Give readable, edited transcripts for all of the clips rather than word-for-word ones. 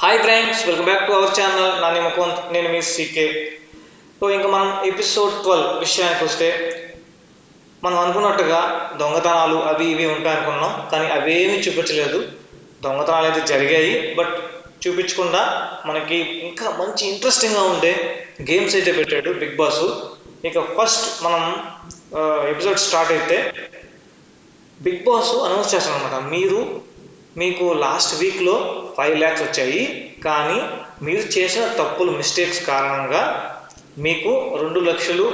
Hi friends, welcome back to our channel. నా name Mukund, నేను మీ CK. So ఇంకా మనం ఎపిసోడ్ 12 విషయానికి వస్తే, మనం అనుకున్నట్టుగా దొంగతనాలు అవి ఇవి ఉంటాయి అనుకున్నాం, కానీ అవేమీ చూపించలేదు. దొంగతనాలు అయితే జరిగాయి, బట్ చూపించకుండా మనకి ఇంకా మంచి ఇంట్రెస్టింగ్గా ఉండే గేమ్స్ అయితే పెట్టాడు బిగ్ బాస్. ఇక ఫస్ట్ మనం ఎపిసోడ్ స్టార్ట్ అయితే బిగ్ బాస్ అనౌన్స్ చేస్తాను అనమాట. మీకు లాస్ట్ వీక్లో 5 lakhs వచ్చాయి, కానీ మీరు చేసిన తప్పులు మిస్టేక్స్ కారణంగా మీకు 2 లక్షలు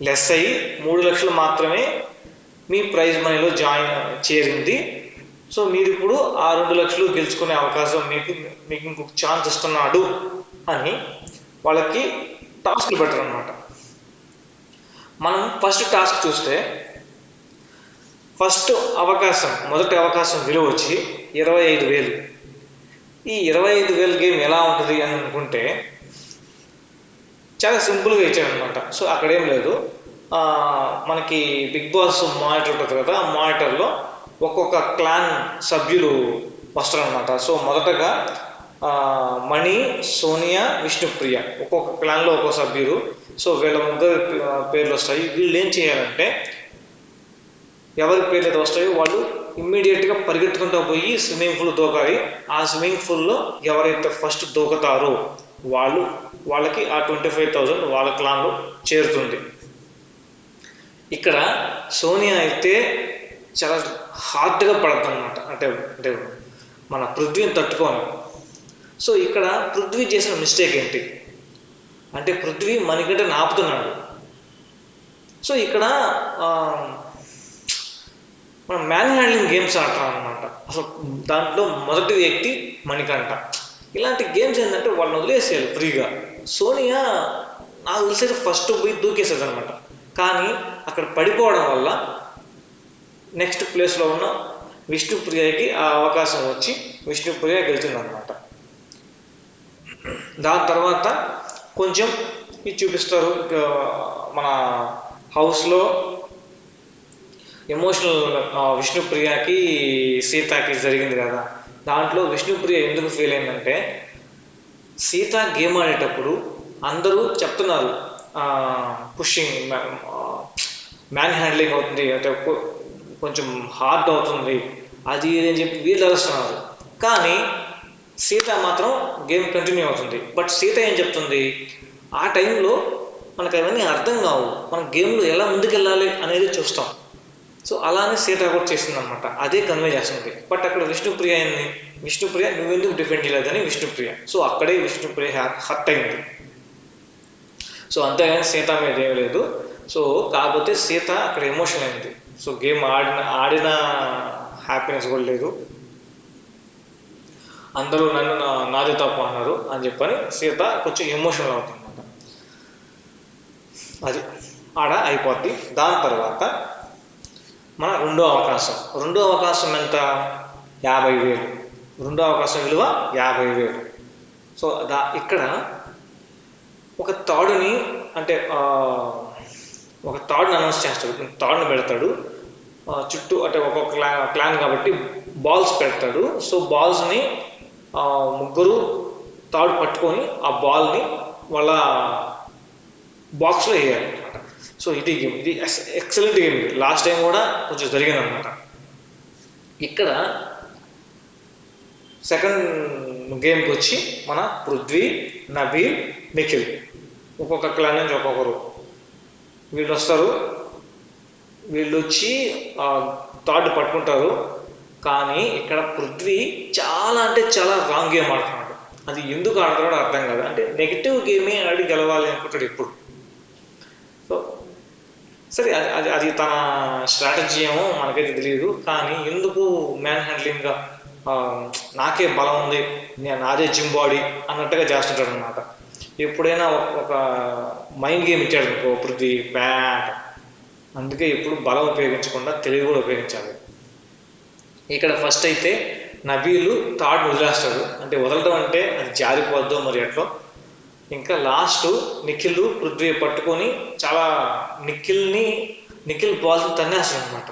లెస్ అయ్యి 3 లక్షలు మాత్రమే మీ ప్రైజ్ మనీలో చేరింది. సో మీరు ఇప్పుడు ఆ 2 లక్షలు గెలుచుకునే అవకాశం మీకు ఇంకొక ఛాన్స్ ఇస్తున్నాడు అని వాళ్ళకి టాస్క్లు పెట్టారు అనమాట. మనం ఫస్ట్ టాస్క్ చూస్తే, మొదటి అవకాశం విలువ వచ్చి 25,000. ఈ 25,000 గేమ్ ఎలా ఉంటుంది అని అనుకుంటే చాలా సింపుల్గా ఇచ్చాడనమాట. సో అక్కడేం లేదు, మనకి బిగ్ బాస్ మానిటర్ ఉంటుంది కదా, ఆ మానిటర్లో ఒక్కొక్క క్లాన్ సభ్యులు వస్తారనమాట. సో మొదటగా మణి, సోనియా, విష్ణుప్రియ ఒక్కొక్క క్లాన్లో ఒక్కొక్క సభ్యులు. సో వీళ్ళ ముగ్గురు పేర్లు వస్తాయి. వీళ్ళు ఏం చేయాలంటే, ఎవరి పేర్లు అయితే వస్తాయో వాళ్ళు ఇమ్మీడియట్గా పరిగెత్తుకుంటూ పోయి స్విమ్మింగ్ పూల్ దూకాలి. ఆ స్విమ్మింగ్ పూల్లో ఎవరైతే ఫస్ట్ దూకుతారో వాళ్ళకి ఆ 25,000 వాళ్ళ క్లాన్లో చేరుతుంది. ఇక్కడ సోనియా అయితే చాలా హార్డ్గా పడుతుంది అనమాట, అంటే మన పృథ్వీని తట్టుకొని. సో ఇక్కడ పృథ్వీ చేసిన మిస్టేక్ ఏంటి అంటే, పృథ్వీ మనకంటే నాపుతున్నాడు. సో ఇక్కడ మనం మ్యాన్ హ్యాండ్లింగ్ గేమ్స్ ఆడతాం అనమాట. అసలు దాంట్లో మొదటి వ్యక్తి మణికంఠ. ఇలాంటి గేమ్స్ ఏంటంటే వాళ్ళని వదిలేసేయాలి ఫ్రీగా. సోనియా నాకు తెలిసేది ఫస్ట్ పోయి దూకేసేది అనమాట, కానీ అక్కడ పడిపోవడం వల్ల నెక్స్ట్ ప్లేస్లో ఉన్న విష్ణుప్రియకి ఆ అవకాశం వచ్చి విష్ణుప్రియ గెలిచింది అనమాట. దాని తర్వాత కొంచెం ఇది చూపిస్తారు, మన హౌస్లో ఎమోషనల్ విష్ణుప్రియకి సీతకి జరిగింది కదా. దాంట్లో విష్ణుప్రియ ఎందుకు ఫీల్ అయిందంటే, సీత గేమ్ ఆడేటప్పుడు అందరూ చెప్తున్నారు పుషింగ్, మ్యాన్ హ్యాండ్లింగ్ అవుతుంది, అంటే కొంచెం హార్డ్ అవుతుంది, అది అని చెప్పి వీళ్ళు తెలుస్తున్నారు. కానీ సీత మాత్రం గేమ్ కంటిన్యూ అవుతుంది. బట్ సీత ఏం చెప్తుంది, ఆ టైంలో మనకు అవన్నీ అర్థం కావు, మన గేమ్లో ఎలా ముందుకెళ్ళాలి అనేది చూస్తాం. సో అలానే సీత కూడా చేసింది అనమాట, అదే కన్వే చేస్తుంది. బట్ అక్కడ విష్ణుప్రియ నువ్వెందుకు డిఫెండ్ చేయలేదని విష్ణుప్రియ. సో అక్కడే విష్ణుప్రియ హర్ట్ అయింది. సో అంతేగాని సీత మీద ఏం లేదు. సో కాకపోతే సీత అక్కడ ఎమోషన్ అయింది. సో గేమ్ ఆడిన హ్యాపీనెస్ కూడా లేదు. అందరూ నన్ను నాది తప్పు అన్నారు అని చెప్పని సీత కొంచెం ఎమోషనల్ అవుతుంది అనమాట. అది ఆడ అయిపోద్ది. దాని తర్వాత మన రెండో అవకాశం ఎంత, 50,000. రెండో అవకాశం విలువ 50,000. సో ఇక్కడ ఒక తాడుని, అంటే ఒక తాడుని అనౌన్స్ చేస్తాడు, తాడుని పెడతాడు చుట్టూ, అంటే ఒక్కొక్క క్లాన్ కాబట్టి బాల్స్ పెడతాడు. సో బాల్స్ని ముగ్గురు తాడు పట్టుకొని ఆ బాల్ని వాళ్ళ బాక్స్లో వేయాలి అనమాట. సో ఇది గేమ్, ఇది ఎక్సలెంట్ గేమ్. లాస్ట్ టైం కూడా కొంచెం జరిగింది అనమాట. ఇక్కడ సెకండ్ గేమ్కి వచ్చి మన పృథ్వీ, నబీల్, నిఖిల్ ఒక్కొక్క క్లాన్ నుంచి ఒక్కొక్కరు వీళ్ళు వస్తారు. వీళ్ళు వచ్చి తాడు పట్టుకుంటారు. కానీ ఇక్కడ పృథ్వీ చాలా అంటే చాలా రాంగ్ గేమ్ ఆడుతున్నాడు. అది ఎందుకు ఆడుతున్నాడో అర్థం కాదు. అంటే నెగిటివ్ గేమే ఆడి గెలవాలి అనుకుంటాడు ఎప్పుడు. సో సరే, అది తన స్ట్రాటజీ ఏమో మనకైతే తెలియదు. కానీ ఎందుకు మ్యాన్ హ్యాండ్లింగ్గా నాకే బలం ఉంది, నాదే జిమ్ బాడీ అన్నట్టుగా చేస్తుంటాడు అనమాట. ఎప్పుడైనా ఒక మైండ్ గేమ్ ఇచ్చాడు అనుకో పృథ్వీ బ్యాట్, అందుకే ఎప్పుడు బలం ఉపయోగించకుండా తెలివి కూడా ఉపయోగించాలి. ఇక్కడ ఫస్ట్ అయితే నబీలు తాడు వదిలేస్తాడు, అంటే వదలడం అంటే అది జారిపోద్దో మరి ఎట్లో. ఇంకా లాస్ట్ నిఖిల్ పృథ్వీ పట్టుకొని చాలా నిఖిల్ బాల్స్ తన్నేస్తాడు అనమాట.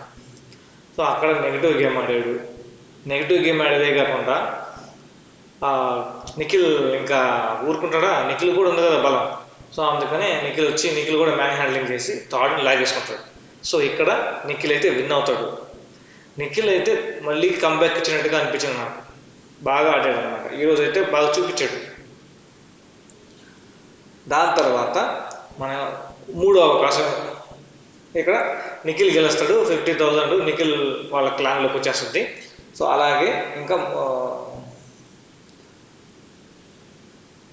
సో అక్కడ నెగిటివ్ గేమ్ ఆడాడు. నెగిటివ్ గేమ్ ఆడేదే కాకుండా నిఖిల్ ఇంకా ఊరుకుంటాడా, నిఖిల్ కూడా ఉంది కదా బలం. సో అందుకనే నిఖిల్ కూడా మ్యాన్ హ్యాండ్లింగ్ చేసి థాడ్ని లాగేసుకుంటాడు. సో ఇక్కడ నిఖిల్ అయితే విన్ అవుతాడు. నిఖిల్ అయితే మళ్ళీ కంబ్యాక్ ఇచ్చినట్టుగా అనిపించింది నాకు, బాగా ఆడాడు అనమాట. ఈరోజు అయితే బాగా చూపించాడు. దాని తర్వాత మన మూడో అవకాశం, ఇక్కడ నిఖిల్ గెలుస్తాడు. 50,000 నిఖిల్ వాళ్ళ క్లాన్లోకి వచ్చేస్తుంది. సో అలాగే ఇంకా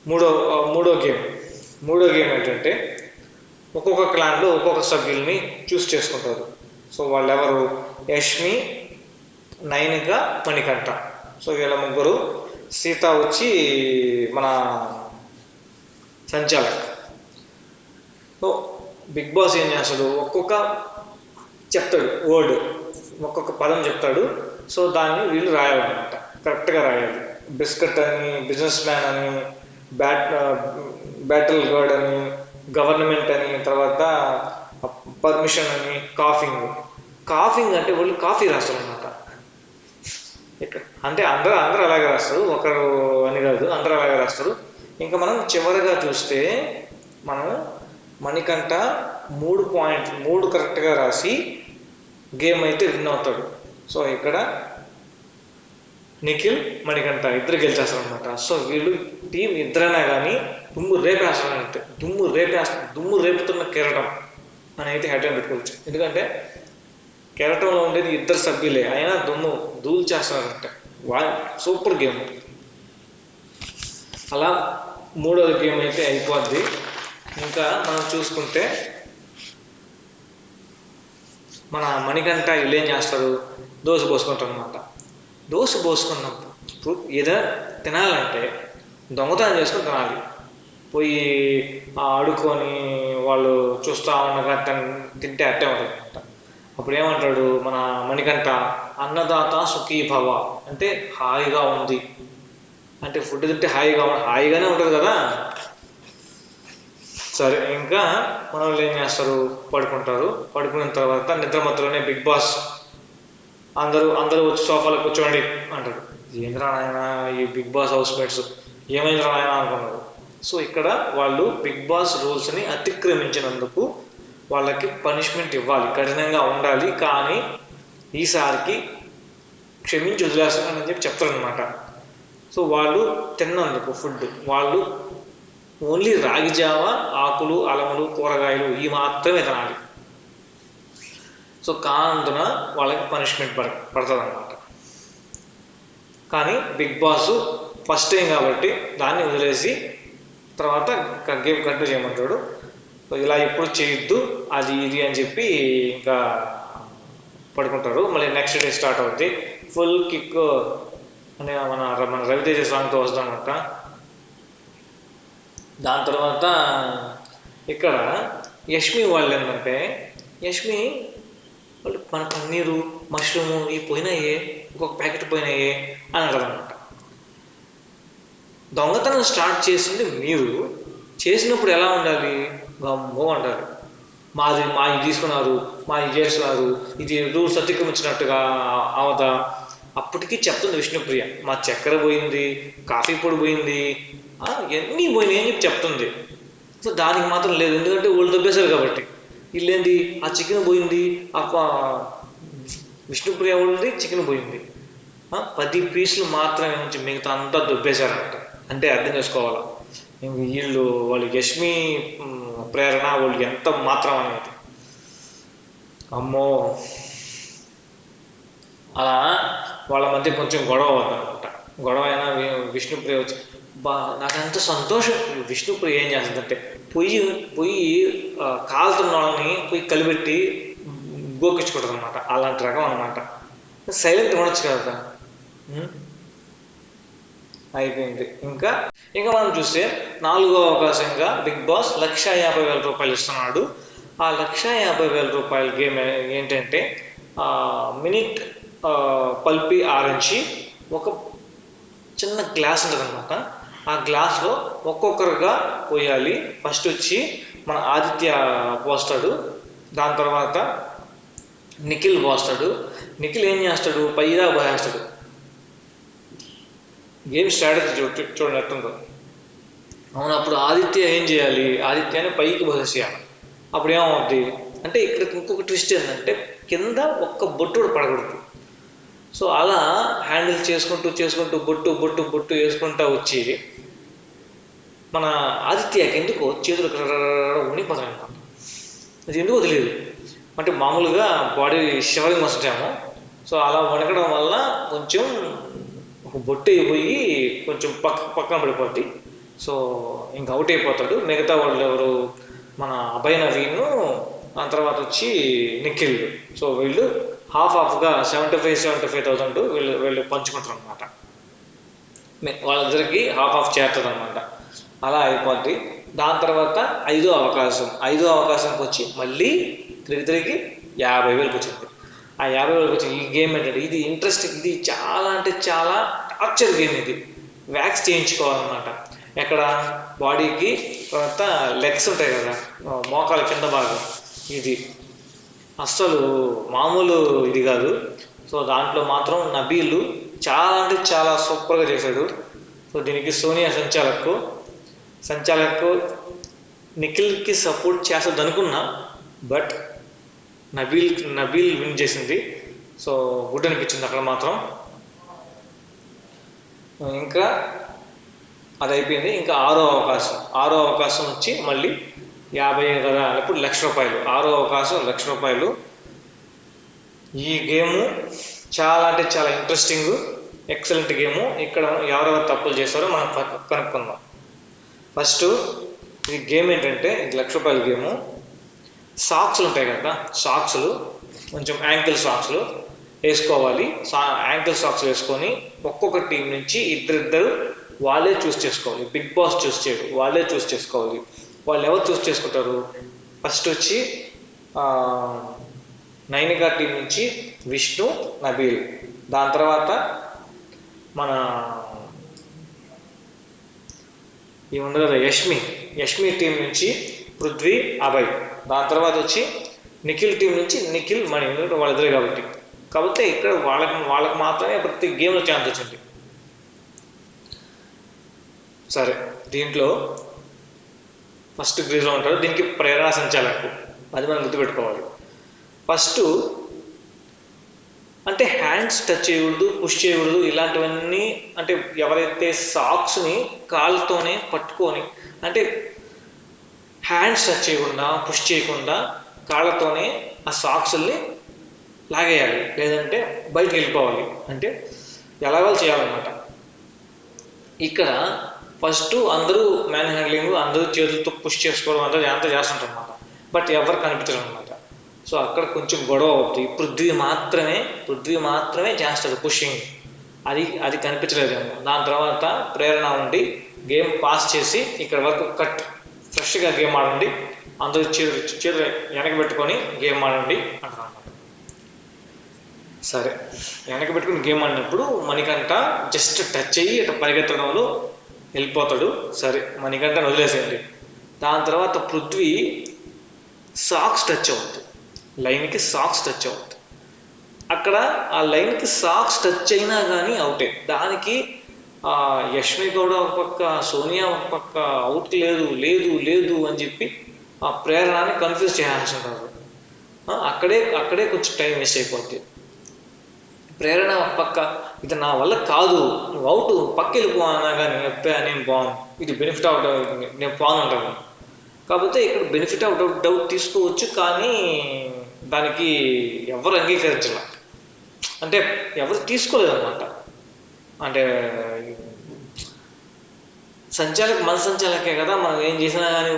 మూడో గేమ్ ఏంటంటే ఒక్కొక్క క్లాన్లో ఒక్కొక్క సభ్యుల్ని చూస్ చేసుకుంటారు. సో వాళ్ళెవరు, యష్మి, నైనిక, మణికంఠ. సో వీళ్ళ ముగ్గురు. సీత వచ్చి మన సంచాలక్. సో బిగ్ బాస్ ఏం చేస్తాడు, ఒక్కొక్క పదం చెప్తాడు. సో దాన్ని వీళ్ళు రాయాలన్నమాట, కరెక్ట్గా రాయాలి. బిస్కెట్ అని, బిజినెస్ మ్యాన్ అని, బ్యాటిల్ గార్డ్ అని, గవర్నమెంట్ అని, తర్వాత పర్మిషన్ అని, కాఫింగ్ అంటే వాళ్ళు కాఫీ రాస్తారు అనమాట. అంటే అందరూ అలాగే రాస్తారు, ఒకరు అని కాదు, అందరూ అలాగే రాస్తారు. ఇంకా మనం చివరిగా చూస్తే మనం మణికంఠ 3 కరెక్ట్గా రాసి గేమ్ అయితే విన్ అవుతాడు. సో ఇక్కడ నిఖిల్, మణికంఠ ఇద్దరు గెలిచేస్తారు అనమాట. సో వీళ్ళు టీం ఇద్దరైనా కానీ దుమ్ము రేపుతున్న కెరటం అని అయితే హెడ్ అని పెట్టుకోవచ్చు. ఎందుకంటే కెరటంలో ఉండేది ఇద్దరు సభ్యులే, అయినా ధూళి చేస్తున్నారంటే సూపర్ గేమ్. అలా మూడోది గేమ్ అయితే అయిపోద్ది. ఇంకా మనం చూసుకుంటే మన మణికంఠ వీళ్ళు ఏం చేస్తారు, దోశ పోసుకుంటారు అనమాట. దోశ పోసుకున్నప్పుడు ఏదైనా తినాలంటే దొంగతనం చేసుకుని తినాలి. పోయి ఆడుకొని వాళ్ళు చూస్తూ ఉండగా తింటే అట్టే ఉంటుంది అనమాట. అప్పుడు ఏమంటాడు మన మణికంఠ, అన్నదాత సుఖీ భవ అంటే హాయిగా ఉంది, అంటే ఫుడ్ తింటే హాయిగానే ఉంటుంది కదా. సరే, ఇంకా మన వాళ్ళు ఏం చేస్తారు, పడుకుంటారు. పడుకున్న తర్వాత నిద్ర మధ్యలోనే బిగ్ బాస్ అందరూ వచ్చి సోఫాలో కూర్చోండి అంటారు. ఏంద్రా నాయన ఈ బిగ్ బాస్ హౌస్ మేట్స్, ఏమైందిరా నాయన అనుకున్నారు. సో ఇక్కడ వాళ్ళు బిగ్ బాస్ రూల్స్ని అతిక్రమించినందుకు వాళ్ళకి పనిష్మెంట్ ఇవ్వాలి, కఠినంగా ఉండాలి, కానీ ఈసారికి క్షమించి వదిలేస్తానని చెప్పి చెప్తారనమాట. సో వాళ్ళు తిన్నందుకు ఫుడ్ వాళ్ళు ఓన్లీ రాగి జావ, ఆకులు, అలములు, కూరగాయలు ఇవి మాత్రమే తినాలి. సో కానందున వాళ్ళకి పనిష్మెంట్ పడుతుంది అనమాట. కానీ బిగ్ బాస్ ఫస్ట్ టైం కాబట్టి దాన్ని వదిలేసి తర్వాత గేమ్ కంటిన్యూ చేయమంటాడు. ఇలా ఎప్పుడు చేయొద్దు అది ఇది అని చెప్పి ఇంకా పడుకుంటారు. మళ్ళీ నెక్స్ట్ డే స్టార్ట్ అవుద్ది. ఫుల్ కిక్ అనే మన రవితేజ సాంగ్తో వస్తుందన్నమాట. దాని తర్వాత ఇక్కడ యష్మి వాళ్ళు ఏంటంటే, యష్మి వాళ్ళు మన పన్నీరు, మష్రూము ఇవి పోయినాయే, ఇంకొక ప్యాకెట్ పోయినాయే అని అంటారనమాట. దొంగతనం స్టార్ట్ చేసింది మీరు, చేసినప్పుడు ఎలా ఉండాలి, గమ్మో ఉండాలి. మాది తీసుకున్నారు, ఇది చేస్తున్నారు, ఇది రూల్స్ అతిక్రమించినట్టుగా అవదా. అప్పటికీ చెప్తుంది విష్ణుప్రియ, మా చక్కెర పోయింది, కాఫీ పొడి పోయింది, ఎన్ని పోయినాయి అని చెప్పి చెప్తుంది. సో దానికి మాత్రం లేదు, ఎందుకంటే వాళ్ళు దొబ్బేశారు కాబట్టి. వీళ్ళేంది ఆ చికెన్ పోయింది, విష్ణుప్రియ వాళ్ళది చికెన్ పోయింది, 10 పీసులు మాత్రమే ఉంచి మిగతా అంతా దొబ్బేశారంట. అంటే అర్థం చేసుకోవాలా వాళ్ళు యష్మి ప్రేరణ వాళ్ళు ఎంత మాత్రం అనేది. అమ్మో, అలా వాళ్ళ మధ్య కొంచెం గొడవ అవుతుందన్నమాట. గొడవ అయినా విష్ణుప్రియ వచ్చి నాకు ఎంత సంతోషం. విష్ణుప్రియ ఏం చేస్తుందంటే పొయ్యి కాలుతున్న వాళ్ళని పొయ్యి కలిపెట్టి గోకించుకుంటుంది అనమాట. అలాంటి రకం అనమాట. సైలెంట్ ఉండొచ్చు కదా. అయిపోయింది. ఇంకా మనం చూస్తే 4వ అవకాశంగా బిగ్ బాస్ 1,50,000 రూపాయలు ఇస్తున్నాడు. ఆ 1,50,000 రూపాయల గేమ్ ఏంటంటే మినిట్ పల్పి ఆరెంజ్ ఒక చిన్న గ్లాస్ ఉంటుంది అనమాట. ఆ గ్లాస్లో ఒక్కొక్కరుగా పోయాలి. ఫస్ట్ వచ్చి మన ఆదిత్య పోస్తాడు, దాని తర్వాత నిఖిల్ పోస్తాడు. నిఖిల్ ఏం చేస్తాడు, పైగా పోయేస్తాడు. గేమ్ స్ట్రాటజీ చూడండి ఎట్టుందో. అవును, అప్పుడు ఆదిత్య ఏం చేయాలి, ఆదిత్యాన్ని పైకి పోసేయాలి. అప్పుడు ఏమవుద్ది అంటే ఇక్కడ ఇంకొక ట్విస్ట్ ఏంటంటే కింద ఒక్క బొట్టు కూడా పడకూడదు. సో అలా హ్యాండిల్ చేసుకుంటూ బొట్టు వేసుకుంటూ వచ్చి మన ఆదిత్యకి ఎందుకో చేతులు ఉనిపోతాయి అనమాట. అది ఎందుకో తెలియదు, అంటే మామూలుగా బాడీ షివరింగ్ వస్తుంటాము. సో అలా వణకడం వల్ల కొంచెం ఒక బొట్టు అయిపోయి కొంచెం పక్కన పడిపోద్ది. సో ఇంకా అవుట్ అయిపోతాడు. మిగతా వాళ్ళు ఎవరు, మన అభయ్ నవీన్, ఆ తర్వాత వచ్చి నిఖిల్. సో వీళ్ళు హాఫ్గా 75,000 వీళ్ళు పంచుకుంటారు అనమాట. వాళ్ళిద్దరికి హాఫ్ చేరుతుంది అనమాట. అలా అయిపోద్ది. దాని తర్వాత ఐదో అవకాశంకి వచ్చి మళ్ళీ తిరిగి 50,000 వచ్చింది. ఆ 50,000 వచ్చి ఈ గేమ్ ఏంటంటే ఇది ఇంట్రెస్టింగ్, ఇది చాలా అంటే చాలా టార్చర్ గేమ్. ఇది వ్యాక్స్ చేయించుకోవాలన్నమాట. ఎక్కడ బాడీకి, తర్వాత లెగ్స్ ఉంటాయి కదా, మోకాల కింద భాగం. ఇది అస్సలు మామూలు ఇది కాదు. సో దాంట్లో మాత్రం నబీల్ చాలా అంటే చాలా సూపర్గా చేశాడు. సో దీనికి సోనియా సంచాలక్ నిఖిల్కి సపోర్ట్ చేస్తుంది అనుకున్నా, బట్ నబీల్ విన్ చేసింది. సో గుడ్ అనిపించింది అక్కడ మాత్రం. ఇంకా అది అయిపోయింది. ఇంకా ఆరో అవకాశం వచ్చి మళ్ళీ 50 కదా, ఇప్పుడు ₹1,00,000. ఆరో అవకాశం ₹1,00,000. ఈ గేము చాలా అంటే చాలా ఇంట్రెస్టింగ్, ఎక్సలెంట్ గేము. ఇక్కడ ఎవరెవరు తప్పులు చేస్తారో మనం కనుక్కుందాం. ఫస్ట్ ఈ గేమ్ ఏంటంటే ఇది ₹1,00,000 గేము. సాక్స్లు ఉంటాయి కదా, సాక్స్లు కొంచెం యాంకిల్ సాక్స్లు వేసుకోవాలి. యాంకిల్ సాక్స్ వేసుకొని ఒక్కొక్క టీం నుంచి ఇద్దరు వాళ్ళే చూస్ చేసుకోవాలి. బిగ్ బాస్ చూస్ చేయడు, వాళ్ళే చూస్ చేసుకోవాలి. వాళ్ళు ఎవరు చూస్ చేసుకుంటారు, ఫస్ట్ వచ్చి నైనికా టీం నుంచి విష్ణు, నబీల్. దాని తర్వాత మన ఈ ఉంది కదా యష్మి టీం నుంచి పృథ్వీ, అభయ్. దాని తర్వాత వచ్చి నిఖిల్ టీం నుంచి నిఖిల్, మణి. ఎందుకంటే వాళ్ళిద్దరే కాబట్టి ఇక్కడ వాళ్ళకి మాత్రమే ప్రతి గేమ్లో ఛాన్స్ వచ్చింది. సరే, దీంట్లో ఫస్ట్ గ్రీజ్లో ఉంటారు. దీనికి ప్రేరణ సంచాలక్, అది మనం గుర్తుపెట్టుకోవాలి. ఫస్ట్ అంటే హ్యాండ్స్ టచ్ చేయకూడదు, పుష్ చేయకూడదు, ఇలాంటివన్నీ. అంటే ఎవరైతే సాక్స్ని కాళ్ళతోనే పట్టుకొని, అంటే హ్యాండ్స్ టచ్ చేయకుండా, పుష్ చేయకుండా కాళ్ళతోనే ఆ సాక్స్ని లాగేయాలి, లేదంటే బయటకు వెళ్ళిపోవాలి. అంటే ఎలాగో చేయాలన్నమాట. ఇక్కడ ఫస్ట్ అందరూ మ్యాన్ హ్యాండ్లింగ్, అందరూ చేతులతో పుష్ చేసుకోవడం అంతా చేస్తుంటారు అన్నమాట. బట్ ఎవరు కనిపించరు అనమాట. సో అక్కడ కొంచెం గొడవ అవుతుంది. పృథ్వీ మాత్రమే చేస్తాడు పుషింగ్, అది కనిపించలేదేమో. దాని తర్వాత ప్రేరణ ఉండి గేమ్ పాస్ చేసి ఇక్కడ వరకు కట్, ఫ్రెష్గా గేమ్ ఆడండి, అందరూ చేతులు వెనక పెట్టుకొని గేమ్ ఆడండి అంటారు అన్నమాట. సరే, వెనక పెట్టుకుని గేమ్ ఆడినప్పుడు మణికంఠ జస్ట్ టచ్ అయ్యి ఇట్లా పరిగెత్తడంలో వెళ్ళిపోతాడు. సరే, మణికంఠని వదిలేసేయండి. దాని తర్వాత పృథ్వీ సాక్స్ టచ్ అవుతుంది, లైన్కి సాక్స్ టచ్ అవుతుంది. అక్కడ ఆ లైన్కి సాక్స్ టచ్ అయినా కానీ అవుటే. దానికి యష్మి గౌడ ఒక పక్క, సోనియా ఒక పక్క అవుట్ లేదు అని చెప్పి ఆ ప్రేరణని కన్ఫ్యూజ్ చేయాల్సింటారు. అక్కడే కొంచెం టైం వేస్ట్ అయిపోద్ది. ప్రేరణ ఒక పక్క ఇది నా వల్ల కాదు, నువ్వు అవుట్, పక్క వెళ్ళిపో అన్నా కానీ నేను బాగుంది, ఇది బెనిఫిట్ ఆఫ్ డౌట్, నేను బాగుంది అంటాను. కాకపోతే ఇక్కడ బెనిఫిట్ ఆఫ్ డౌట్ తీసుకోవచ్చు, కానీ దానికి ఎవరు అంగీకరించాల, అంటే ఎవరు తీసుకోలేదన్నమాట. అంటే మన సంచాలకే కదా, మనం ఏం చేసినా కానీ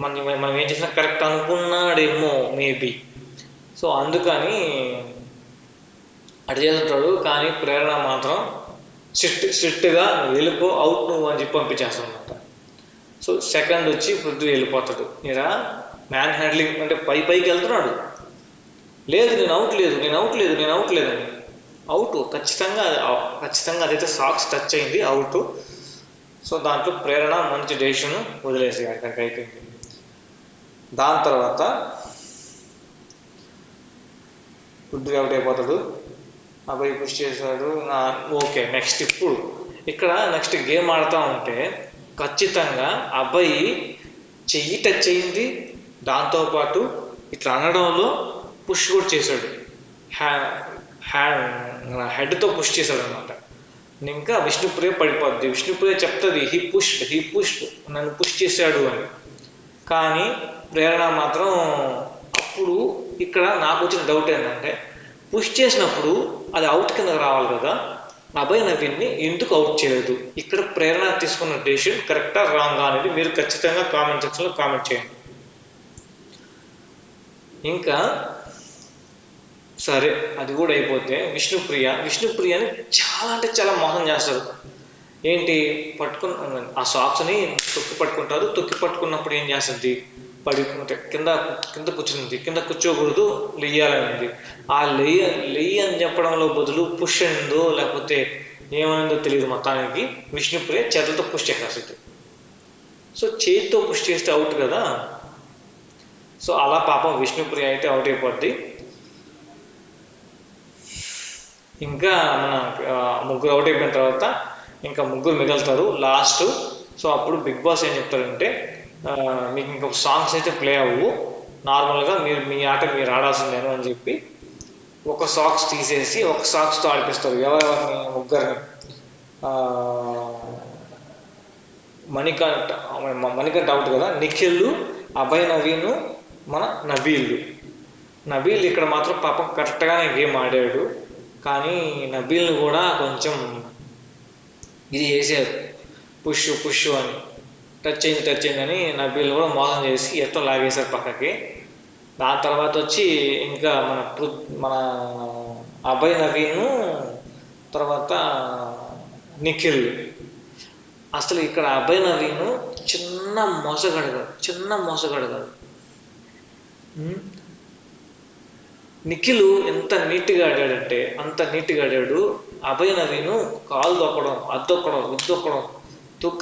మనం ఏం చేసినా కరెక్ట్ అనుకున్నాడేమో మేబీ. సో అందుకని అటు చేస్తుంటాడు. కానీ ప్రేరణ మాత్రం స్ట్రిక్ట్గా వెళ్ళిపో, అవుట్ నువ్వు అని చెప్పి పంపించేస్తాడు అనమాట. సో సెకండ్ వచ్చి పృథ్వీ వెళ్ళిపోతాడు. ఇలా మ్యాన్ హ్యాండ్లింగ్ అంటే పైకి వెళ్తున్నాడు, లేదు నేను అవుట్ లేదని. అవుట్ ఖచ్చితంగా అదైతే సాక్స్ టచ్ అయింది, అవుట్. సో దాంట్లో ప్రేరణ మంచి డెసిషన్ వదిలేసి అక్కడికి అయిపోయింది. దాని తర్వాత పృథ్వీ అవుట్ అయిపోతాడు, అబ్బాయి పుష్ చేశాడు. ఓకే, నెక్స్ట్ ఇప్పుడు ఇక్కడ నెక్స్ట్ గేమ్ ఆడుతూ ఉంటే ఖచ్చితంగా అబ్బాయి చెయ్యి టచ్ అయింది, దాంతోపాటు ఇట్లా అనడంలో పుష్ కూడా చేశాడు, హెడ్తో పుష్ చేశాడు అనమాట. ఇంకా విష్ణుప్రియ పడిపోద్ది, విష్ణుప్రియ చెప్తుంది హీ పుష్డ్ నన్ను పుష్ చేశాడు అని. కానీ ప్రేరణ మాత్రం అప్పుడు ఇక్కడ నాకు వచ్చిన డౌట్ ఏంటంటే పుష్ చేసినప్పుడు అది అవుట్ కింద రావాలి కదా, అభయ్ నవీన్ని ఎందుకు అవుట్ చేయలేదు? ఇక్కడ ప్రేరణ తీసుకున్న డెసిషన్ కరెక్టా రాంగా అనేది మీరు ఖచ్చితంగా కామెంట్ సెక్షన్లో కామెంట్ చేయండి. ఇంకా సరే అది కూడా అయిపోతే విష్ణుప్రియని చాలా అంటే చాలా మోసం చేస్తారు. ఏంటి పట్టుకున్న ఆ సాక్స్ని తొక్కి పట్టుకుంటారు, తొక్కి పట్టుకున్నప్పుడు ఏం చేస్తుంది, కింద కూర్చుంది, కింద కూర్చోకూడదు లెయ్యాలనింది. ఆ లెయ్యి అని చెప్పడంలో బదులు పుష్ అయిందో లేకపోతే ఏమైందో తెలియదు, మొత్తానికి విష్ణుప్రియ చేతులతో పుష్ చేసేస్తుంది. సో చేతితో పుష్ చేస్తే అవుట్ కదా. సో అలా పాపం విష్ణుప్రియ అయితే అవుట్ అయిపోద్ది. ఇంకా మన ముగ్గురు అవుట్ అయిపోయిన తర్వాత ఇంకా ముగ్గురు మిగులుతారు లాస్ట్. సో అప్పుడు బిగ్ బాస్ ఏం చెప్తారంటే మీకు ఇంకా సాంగ్స్ అయితే ప్లే అవ్వు, నార్మల్గా మీ ఆట మీరు ఆడాల్సిందేను అని చెప్పి ఒక సాక్స్ తీసేసి ఒక సాక్స్తో ఆడిపిస్తారు. ఎవరెవరిని? ముగ్గురిని. మణికంఠ అవుట్ కదా, నిఖిల్, అభయ్ నవీన్, మన నబీల్ ఇక్కడ మాత్రం పాపం కరెక్ట్గానే గేమ్ ఆడాడు. కానీ నబీల్ని కూడా కొంచెం ఇది చేశారు, పుష్ అని, టచ్ అయింది అని నబీల్ కూడా మోసం చేసి ఎత్తం లాగేశారు పక్కకి. దాని తర్వాత వచ్చి ఇంకా మన అభయ్ నవీన్, తర్వాత నిఖిల్. అసలు ఇక్కడ అభయ్ నవీన్ చిన్న మోసగాడు కాదు. నిఖిల్ ఎంత నీట్గా ఆడాడంటే అంత నీట్గా ఆడాడు. అభయ్ నవీన్ కాలు దొక్కడం, అద్దొక్కడం, ఇద్దొక్కడం,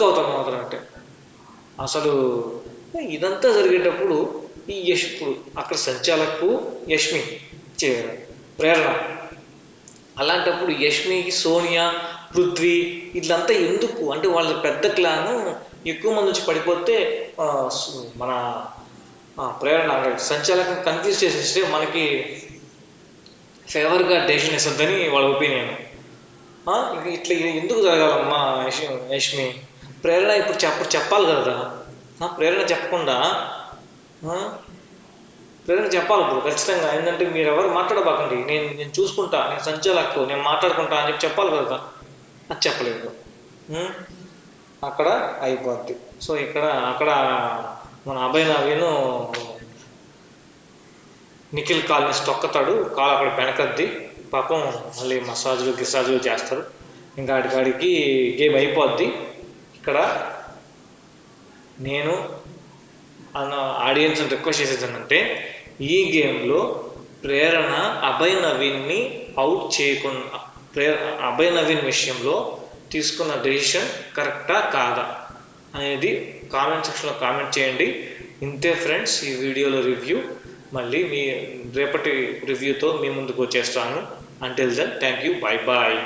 అవుతాను మాత్రం అంటే అసలు ఇదంతా జరిగేటప్పుడు ఈ ఇప్పుడు అక్కడ సంచాలకు యష్మి ప్రేరణ, అలాంటప్పుడు యష్మికి సోనియా, పృథ్వీ ఇట్లంతా ఎందుకు అంటే వాళ్ళ పెద్ద క్లాను ఎక్కువ మంది వచ్చి పడిపోతే మన ప్రేరణ సంచాలకం కన్ఫ్యూజ్ చేసేస్తే మనకి ఫేవర్గా డెసిషన్ ఇస్తుందని వాళ్ళ ఒపీనియన్. ఇట్లా ఎందుకు జరగాలమ్మా యష్మి? ప్రేరణ ఇప్పుడు చెప్పాలి కదా, ప్రేరణ చెప్పకుండా ప్రేరణ చెప్పాలి ఇప్పుడు ఖచ్చితంగా. ఏంటంటే మీరు ఎవరు మాట్లాడబాకండి, నేను చూసుకుంటా, నేను సంచాలకు నేను మాట్లాడుకుంటా అని చెప్పాలి కదా, అది చెప్పలేదు. అక్కడ అయిపోద్ది. సో అక్కడ మన అభయ్ నవీన్ నిఖిల్ కాల్ని తొక్కతాడు, కాలు అక్కడ వెనకద్ది, పాపం మళ్ళీ గిసాజులు చేస్తారు. ఇంకా ఆడికి గేమ్ అయిపోద్ది. ఇక్కడ నేను ఆడియన్స్ రిక్వెస్ట్ చేసేది ఏంటంటే ఈ గేమ్లో ప్రేరణ అభయ్ నవీన్ని అవుట్ చేయకుండా అభయ్ నవీన్ విషయంలో తీసుకున్న డెసిషన్ కరెక్టా కాదా అనేది కామెంట్ సెక్షన్లో కామెంట్ చేయండి. ఇంతే ఫ్రెండ్స్ ఈ వీడియోలో రివ్యూ. మళ్ళీ మీ రేపటి రివ్యూతో మీ ముందుకు వచ్చేస్తాను. Until then thank you, bye bye.